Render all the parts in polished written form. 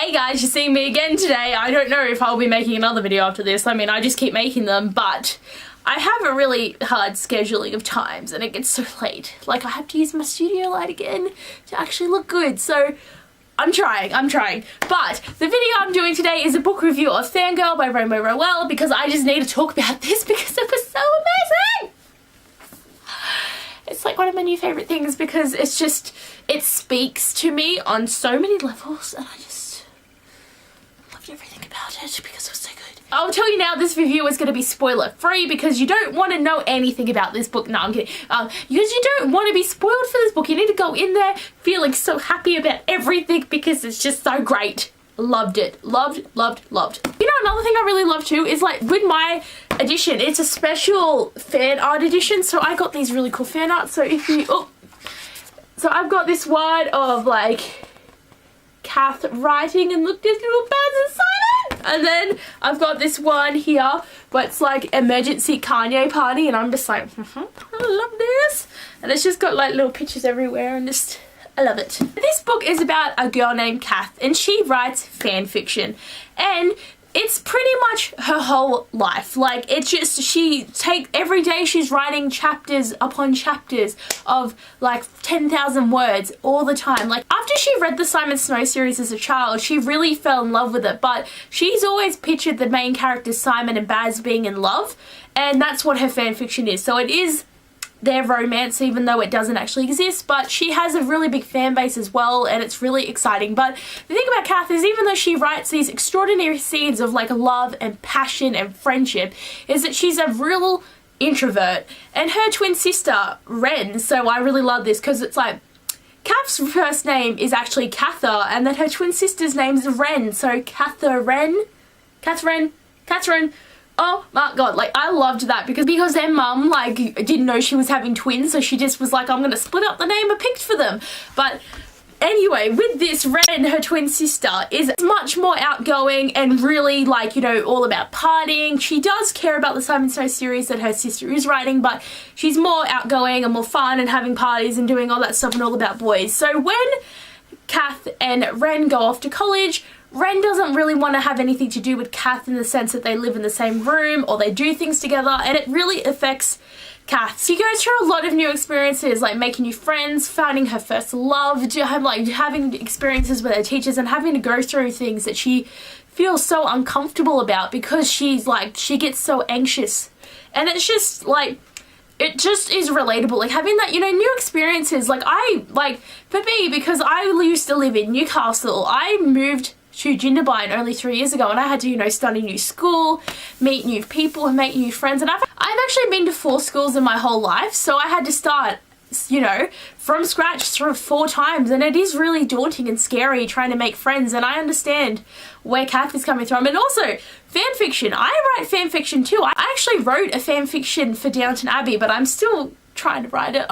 Hey guys, you're seeing me again today. I don't know if I'll be making another video after this. I mean, I just keep making them, but I have a really hard scheduling of times and it gets so late. Like, I have to use my studio light again to actually look good, so I'm trying. But the video I'm doing today is a book review of Fangirl by Rainbow Rowell because I just need to talk about this because it was so amazing! It's like one of my new favourite things because it's just, it speaks to me on so many levels and I just loved everything about it because it was so good. I'll tell you now, this review is going to be spoiler free because you don't want to know anything about this book. No, I'm kidding. Because you don't want to be spoiled for this book. You need to go in there feeling so happy about everything because it's just so great. Loved it. Loved. You know, another thing I really love too is like with my edition, it's a special fan art edition. So I got these really cool fan art. So if you, so I've got this one of like Kath writing and look, there's little birds inside it. And then I've got this one here where it's like emergency Kanye party and I'm just like, I love this. And it's just got like little pictures everywhere and just, I love it. This book is about a girl named Kath and she writes fan fiction and it's pretty much her whole life. Like, it's just, every day she's writing chapters upon chapters of like 10,000 words all the time. Like, after she read the Simon Snow series as a child, she really fell in love with it, but she's always pictured the main characters Simon and Baz being in love, and that's what her fan fiction is. So it is their romance even though it doesn't actually exist, but she has a really big fan base as well and it's really exciting. But the thing about Kath is even though she writes these extraordinary scenes of like love and passion and friendship, is that she's a real introvert. And her twin sister Ren, so I really love this because it's like Kath's first name is actually Katha and then her twin sister's name's Ren, so Catherine. Oh my god, like I loved that because their mum like didn't know she was having twins, so she just was like, I'm gonna split up the name I picked for them. But anyway, with this, Ren, her twin sister, is much more outgoing and really like, you know, all about partying. She does care about the Simon Snow series that her sister is writing, but she's more outgoing and more fun and having parties and doing all that stuff and all about boys. So when Kath and Ren go off to college, Ren doesn't really want to have anything to do with Kath in the sense that they live in the same room or they do things together, and it really affects Kath. She goes through a lot of new experiences like making new friends, finding her first love, having experiences with her teachers and having to go through things that she feels so uncomfortable about because she gets so anxious. And it's just like, it just is relatable, like having that, you know, new experiences. Like for me, because I used to live in Newcastle, I moved to Jindabyne only 3 years ago and I had to, you know, start a new school, meet new people and make new friends, and I've actually been to 4 schools in my whole life, so I had to start, you know, from scratch through 4 times, and it is really daunting and scary trying to make friends, and I understand where Kath is coming from. And also fan fiction, I write fan fiction too. I actually wrote a fan fiction for Downton Abbey, but I'm still trying to write it.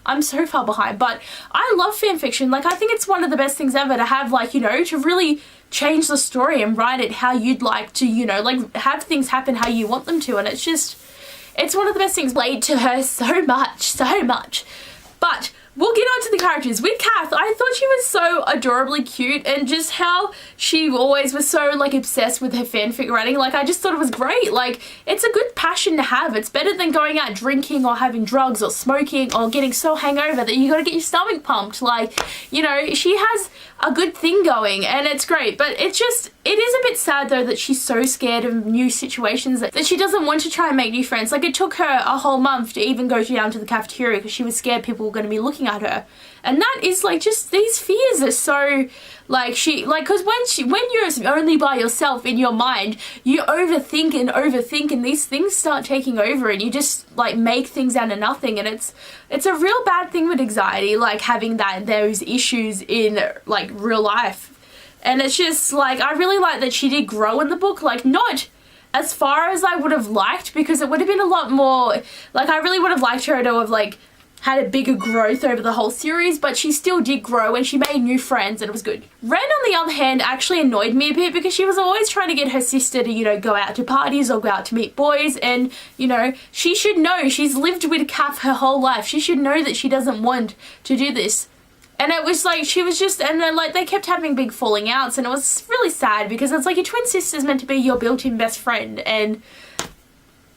I'm so far behind, but I love fan fiction. Like, I think it's one of the best things ever to have, like, you know, to really change the story and write it how you'd like to, you know, like have things happen how you want them to, and it's just, it's one of the best things. Played to her so much. But we'll get on to the characters. With Kath, I thought she was so adorably cute and just how she always was so like obsessed with her fanfic writing. Like, I just thought it was great. Like, it's a good passion to have. It's better than going out drinking or having drugs or smoking or getting so hangover that you gotta get your stomach pumped. Like, you know, she has a good thing going and it's great, but it is a bit sad though that she's so scared of new situations that she doesn't want to try and make new friends. Like, it took her a whole month to even go down to the cafeteria because she was scared people were going to be looking at her. And that is like, just these fears are so like, because when you're only by yourself in your mind, you overthink and these things start taking over and you just like make things out of nothing, and it's a real bad thing with anxiety, like having those issues in like real life. And it's just like, I really like that she did grow in the book, like not as far as I would have liked, because it would have been a lot more, like I really would have liked her to have like had a bigger growth over the whole series, but she still did grow and she made new friends and it was good. Ren, on the other hand, actually annoyed me a bit because she was always trying to get her sister to, you know, go out to parties or go out to meet boys, and, you know, she should know, she's lived with Kath her whole life. She should know that she doesn't want to do this. And it was like, she was just, and then like they kept having big falling outs, and it was really sad because it's like your twin sister's meant to be your built-in best friend, and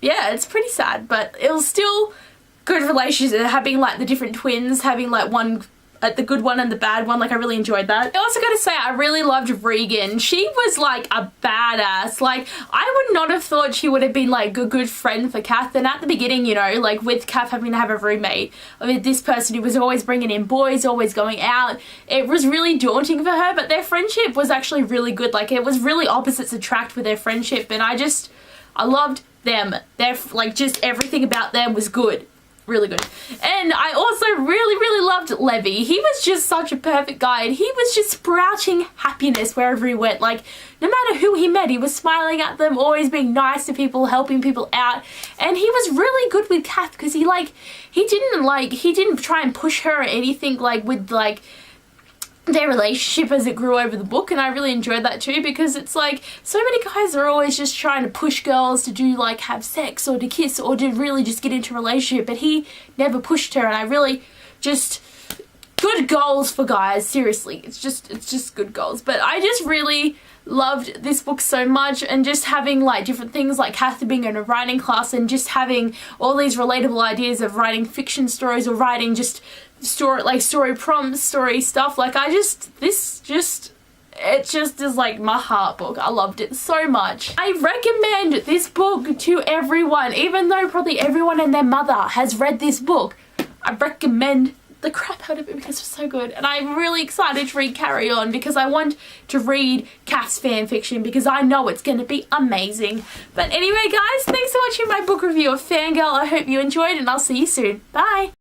yeah, it's pretty sad, but it was still good relationship, having like the different twins, having like one, the good one and the bad one. Like, I really enjoyed that. I also gotta say, I really loved Regan. She was like a badass. Like, I would not have thought she would have been like a good friend for Kath. And at the beginning, you know, like with Kath having to have a roommate, with this person who was always bringing in boys, always going out, it was really daunting for her, but their friendship was actually really good. Like, it was really opposites attract with their friendship, and I loved them. They're like, just everything about them was good. Really good. And I also really loved Levy. He was just such a perfect guy, and he was just sprouting happiness wherever he went. Like, no matter who he met, he was smiling at them, always being nice to people, helping people out. And he was really good with Kath because he didn't try and push her or anything, like with like their relationship as it grew over the book. And I really enjoyed that too, because it's like so many guys are always just trying to push girls to do like have sex or to kiss or to really just get into a relationship, but he never pushed her. And I really just, good goals for guys, seriously, it's just good goals. But I just really loved this book so much, and just having like different things like Kath being in a writing class and just having all these relatable ideas of writing fiction stories or writing just story prompts, story stuff. Like, it just is like my heart book. I loved it so much. I recommend this book to everyone, even though probably everyone and their mother has read this book. I recommend the crap out of it because it's so good, and I'm really excited to read Carry On because I want to read Kath's fan fiction because I know it's going to be amazing. But anyway guys, thanks for watching my book review of Fangirl. I hope you enjoyed, and I'll see you soon. Bye!